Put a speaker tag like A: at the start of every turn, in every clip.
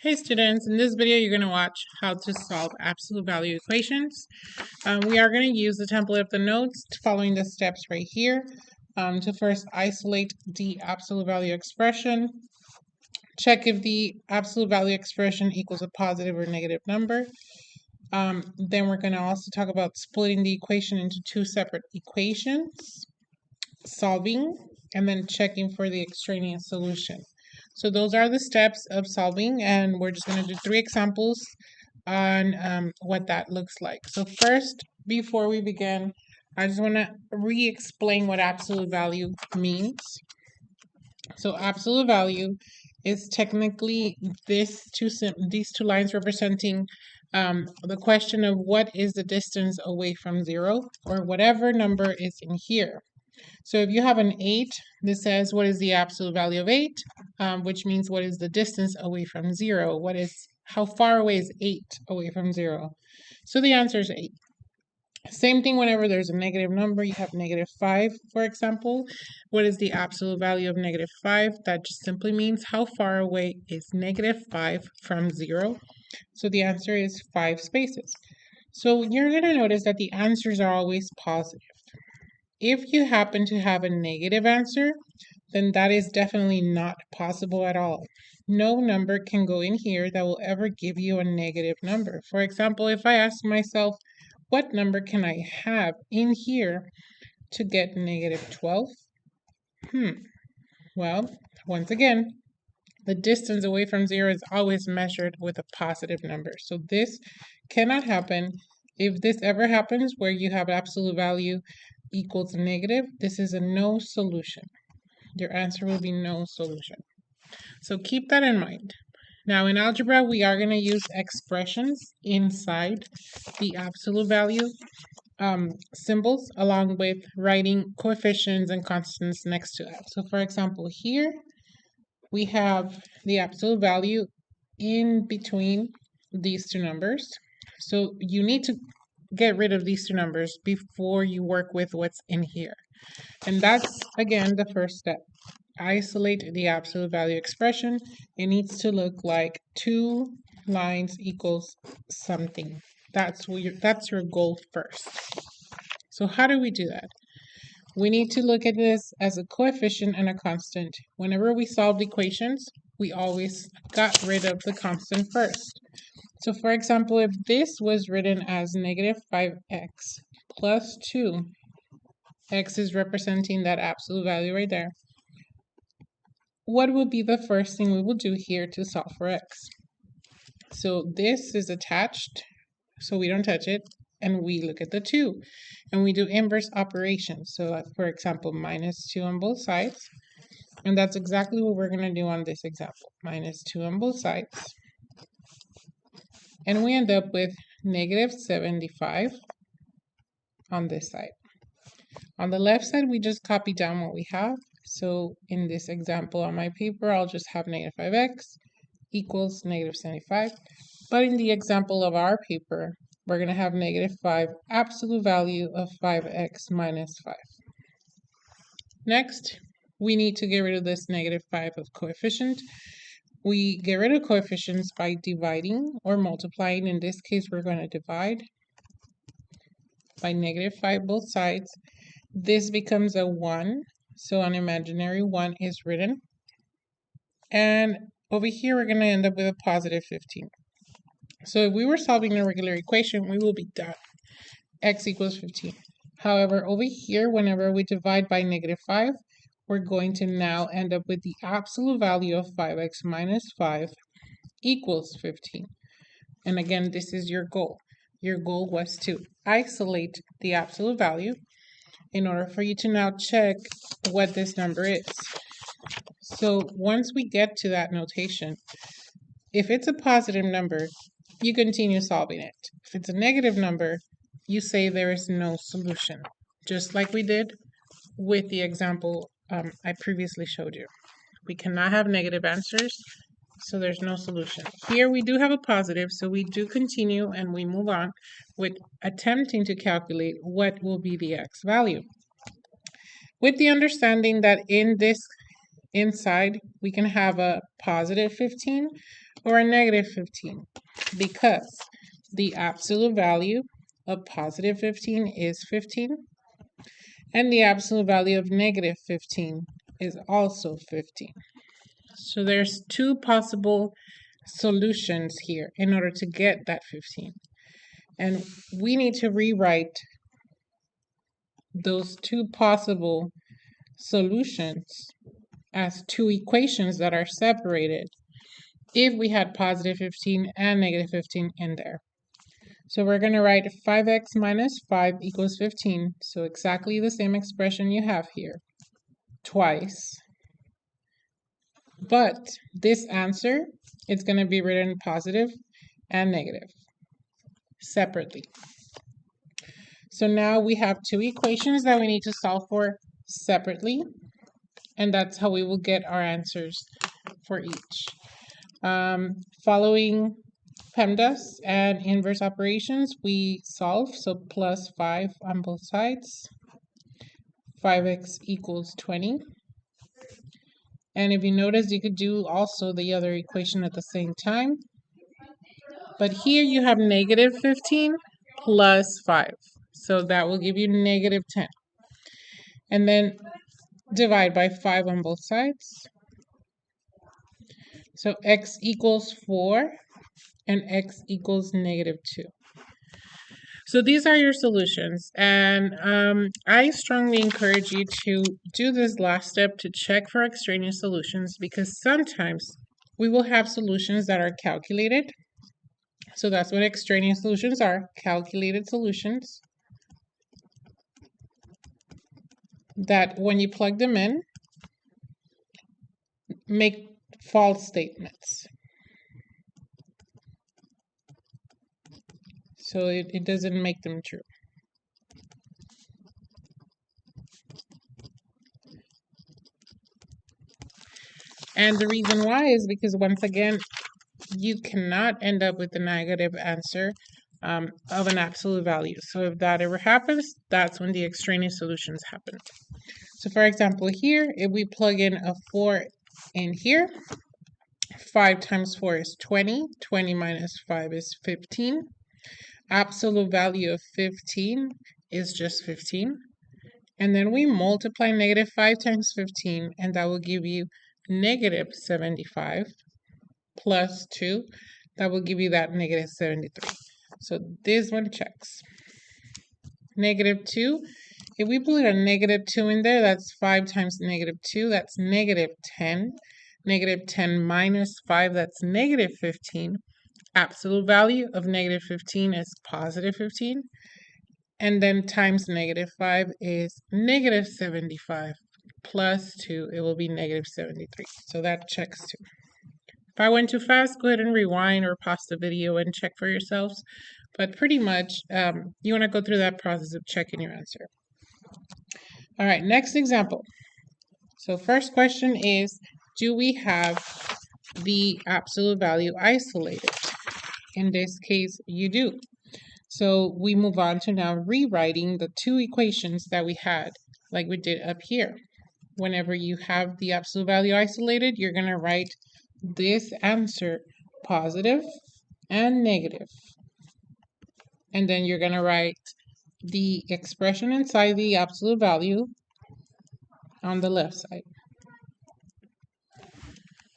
A: Hey students, in this video you're going to watch how to solve absolute value equations. We are going to use the template of the notes following the steps right here to first isolate the absolute value expression, check if the absolute value expression equals a positive or negative number. Then we're going to also talk about splitting the equation into two separate equations, solving, and then checking for the extraneous solution. So those are the steps of solving, and we're just going to do 3 examples on what that looks like. So first, before we begin, I just want to re-explain what absolute value means. So absolute value is technically these two lines representing the question of what is the distance away from 0, or whatever number is in here. So if you have an 8, this says what is the absolute value of 8, which means what is the distance away from 0? How far away is 8 away from 0? So the answer is 8. Same thing whenever there's a negative number, you have negative 5, for example. What is the absolute value of negative 5? That just simply means how far away is negative 5 from 0. So the answer is 5 spaces. So you're going to notice that the answers are always positive. If you happen to have a negative answer, then that is definitely not possible at all. No number can go in here that will ever give you a negative number. For example, if I ask myself, what number can I have in here to get negative 12? Well, once again, the distance away from 0 is always measured with a positive number. So this cannot happen. If this ever happens where you have absolute value equals negative, this is a no solution. Your answer will be no solution. So keep that in mind. Now in algebra, we are going to use expressions inside the absolute value symbols, along with writing coefficients and constants next to that. So for example, here we have the absolute value in between these two numbers. So you need to get rid of these two numbers before you work with what's in here. And that's, again, the first step. Isolate the absolute value expression. It needs to look like 2 lines equals something. That's your goal first. So how do we do that? We need to look at this as a coefficient and a constant. Whenever we solved equations, we always got rid of the constant first. So for example, if this was written as negative 5x plus 2, x is representing that absolute value right there, what will be the first thing we will do here to solve for x? So this is attached, so we don't touch it, and we look at the 2, and we do inverse operations. So for example, minus 2 on both sides, and that's exactly what we're going to do on this example. Minus 2 on both sides, and we end up with negative 75 on this side. On the left side, we just copy down what we have. So in this example on my paper, I'll just have negative 5x equals negative 75. But in the example of our paper, we're going to have negative 5 absolute value of 5x minus 5. Next, we need to get rid of this negative 5 of coefficient. We get rid of coefficients by dividing or multiplying. In this case, we're going to divide by negative 5 both sides. This becomes a 1, so an imaginary 1 is written. And over here, we're going to end up with a positive 15. So if we were solving a regular equation, we will be done. X equals 15. However, over here, whenever we divide by negative 5, we're going to now end up with the absolute value of 5x minus 5 equals 15. And again, this is your goal. Your goal was to isolate the absolute value in order for you to now check what this number is. So once we get to that notation, if it's a positive number, you continue solving it. If it's a negative number, you say there is no solution, just like we did with the example I previously showed you. We cannot have negative answers, so there's no solution. Here we do have a positive, so we do continue and we move on with attempting to calculate what will be the x value, with the understanding that in this inside, we can have a positive 15 or a negative 15 because the absolute value of positive 15 is 15 and the absolute value of negative 15 is also 15. So there's two possible solutions here in order to get that 15. And we need to rewrite those two possible solutions as two equations that are separated if we had positive 15 and negative 15 in there. So we're going to write 5x minus 5 equals 15. So exactly the same expression you have here twice. But this answer is going to be written positive and negative separately. So now we have two equations that we need to solve for separately. And that's how we will get our answers for each. Following PEMDAS and inverse operations, we solve. So plus 5 on both sides. 5x equals 20. And if you notice, you could do also the other equation at the same time. But here you have negative 15 plus 5. So that will give you negative 10. And then divide by 5 on both sides. So x equals 4 and x equals negative 2. So these are your solutions. And I strongly encourage you to do this last step to check for extraneous solutions because sometimes we will have solutions that are calculated. So that's what extraneous solutions are, calculated solutions that when you plug them in, make false statements. So it doesn't make them true. And the reason why is because once again, you cannot end up with the negative answer of an absolute value. So if that ever happens, that's when the extraneous solutions happen. So for example, here, if we plug in a 4 in here, 5 times 4 is 20. 20 minus 5 is 15. Absolute value of 15 is just 15. And then we multiply negative 5 times 15, and that will give you negative 75 plus 2. That will give you that negative 73. So this one checks. Negative 2. If we put a negative 2 in there, that's 5 times negative 2. That's negative 10. Negative 10 minus 5, that's negative 15. Absolute value of negative 15 is positive 15. And then times negative 5 is negative 75. Plus 2, it will be negative 73. So that checks too. If I went too fast, go ahead and rewind or pause the video and check for yourselves. But pretty much, you want to go through that process of checking your answer. All right, next example. So first question is, do we have the absolute value isolated? In this case, you do. So we move on to now rewriting the two equations that we had, like we did up here. Whenever you have the absolute value isolated, you're going to write this answer positive and negative. And then you're going to write the expression inside the absolute value on the left side.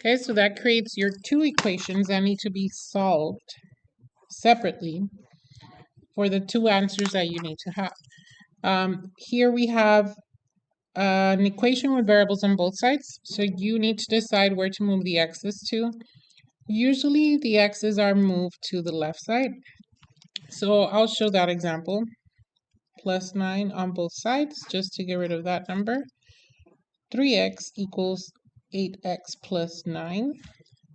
A: Okay, so that creates your two equations that need to be solved separately for the two answers that you need to have. Here we have an equation with variables on both sides. So you need to decide where to move the x's to. Usually the x's are moved to the left side. So I'll show that example. Plus 9 on both sides, just to get rid of that number. 3x equals 8x plus 9.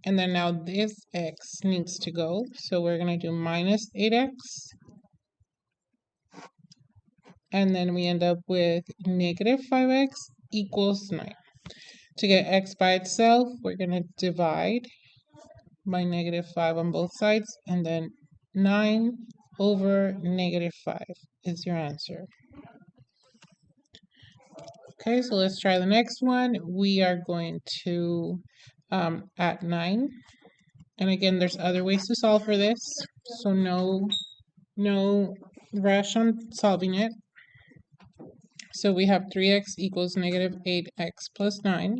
A: And then now this x needs to go. So we're going to do minus 8x. And then we end up with negative 5x equals 9. To get x by itself, we're going to divide by negative 5 on both sides. And then 9 over negative 5 is your answer. Okay, so let's try the next one. We are going to add 9. And again, there's other ways to solve for this, so no rush on solving it. So we have 3x equals negative 8x plus 9.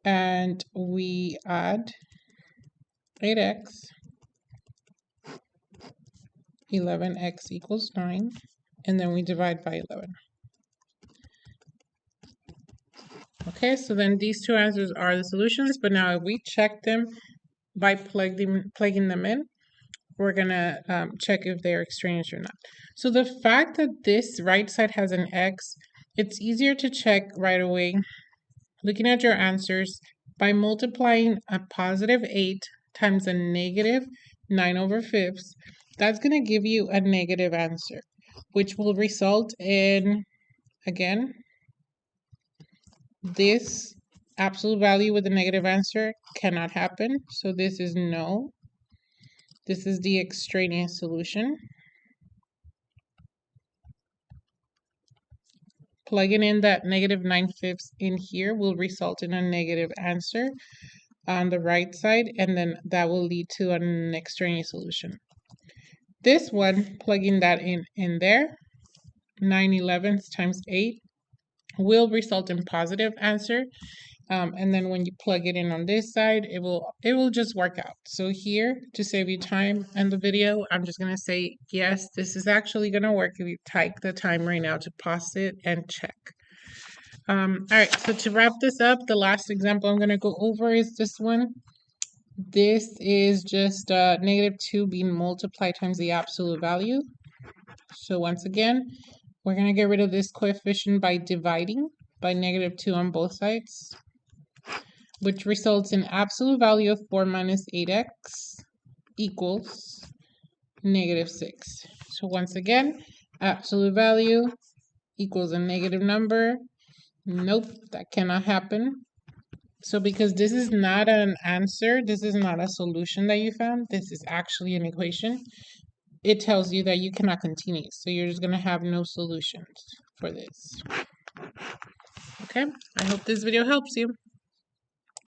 A: And we add 8x, 11x equals 9, and then we divide by 11. Okay, so then these two answers are the solutions, but now if we check them by plugging them in, we're gonna check if they're extraneous or not. So the fact that this right side has an x, it's easier to check right away looking at your answers by multiplying a positive 8 times a negative 9/5. That's going to give you a negative answer, which will result in, again, this absolute value with a negative answer cannot happen. So this is no. This is the extraneous solution. Plugging in that negative 9/5 in here will result in a negative answer on the right side, and then that will lead to an extraneous solution. This one, plugging that in there, 9/11 times 8 will result in positive answer. And then when you plug it in on this side, it will just work out. So here, to save you time in the video, I'm just gonna say, yes, this is actually gonna work if you take the time right now to pause it and check. All right, so to wrap this up, the last example I'm gonna go over is this one. This is just negative 2 being multiplied times the absolute value. So once again, we're going to get rid of this coefficient by dividing by negative 2 on both sides, which results in absolute value of 4 minus 8x equals negative 6. So once again, absolute value equals a negative number. Nope, that cannot happen. So because this is not an answer, this is not a solution that you found, this is actually an equation, it tells you that you cannot continue. So you're just going to have no solutions for this. Okay, I hope this video helps you.